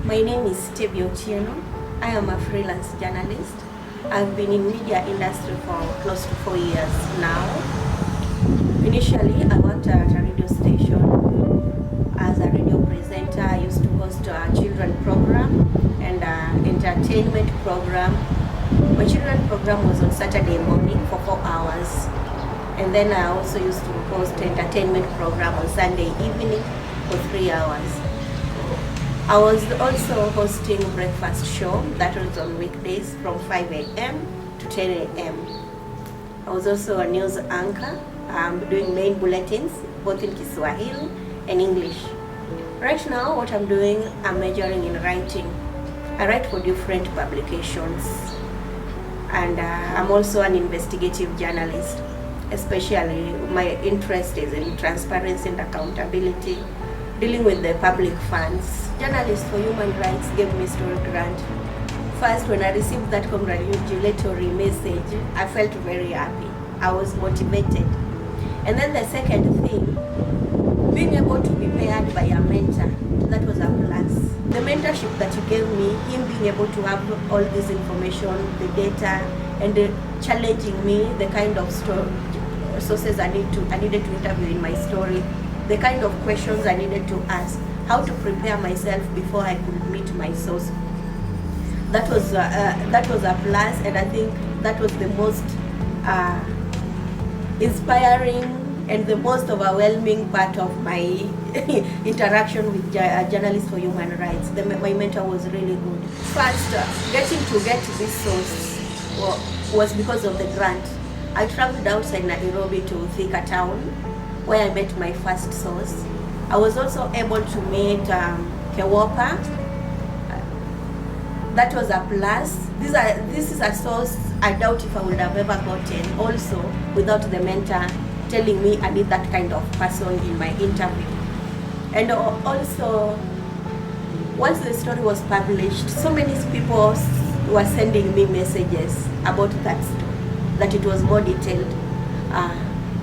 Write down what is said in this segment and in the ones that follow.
My name is Tebby Otieno. I am a freelance journalist. I've been in media industry for close to 4 years now. Initially, I worked at a radio station as a radio presenter. I used to host a children program and an entertainment program. My children program was on Saturday morning for 4 hours. And then I also used to host entertainment program on Sunday evening for 3 hours. I was also hosting breakfast show that was on weekdays from 5 a.m. to 10 a.m. I was also a news anchor, doing main bulletins both in Kiswahili and English. Right now what I'm doing, I'm majoring in writing. I write for different publications, and I'm also an investigative journalist. Especially my interest is in transparency and accountability, dealing with the public funds. Journalists for Human Rights gave me story grant. First, when I received that congratulatory message, I felt very happy. I was motivated. And then the second thing, being able to be paired by a mentor, that was a plus. The mentorship that you gave me, him being able to have all this information, the data, and challenging me, the kind of sources I needed to interview in my story, the kind of questions I needed to ask, how to prepare myself before I could meet my source. That was a plus, and I think that was the most inspiring and the most overwhelming part of my interaction with Journalists for Human Rights. My mentor was really good. First, getting to get this source was because of the grant. I traveled outside Nairobi to Thika town, where I met my first source. I was also able to meet Kewopa. That was a plus. This is a source I doubt if I would have ever gotten also without the mentor telling me I need that kind of person in my interview. And also, once the story was published, so many people were sending me messages about that story, that it was more detailed.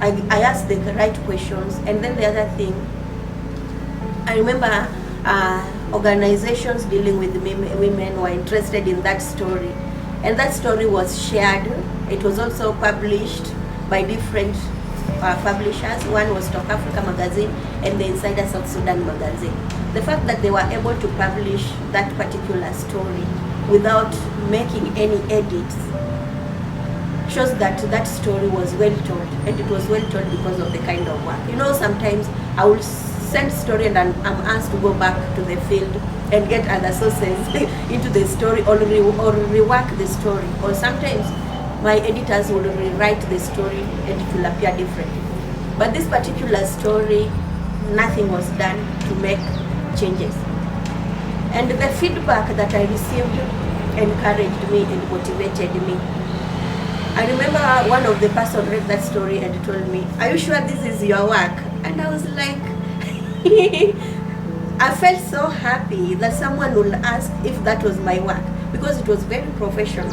I asked the right questions. And then the other thing, I remember organizations dealing with women were interested in that story, and that story was shared. It was also published by different publishers. One was Talk Africa magazine and the Insider South Sudan magazine. The fact that they were able to publish that particular story without making any edits shows that that story was well told, and it was well told because of the kind of work. You know, sometimes I will send story and I'm asked to go back to the field and get other sources into the story, or rework the story, or sometimes my editors will rewrite the story and it will appear differently. But this particular story, nothing was done to make changes. And the feedback that I received encouraged me and motivated me. I remember one of the person read that story and told me, "Are you sure this is your work?" And I was like, I felt so happy that someone would ask if that was my work, because it was very professional.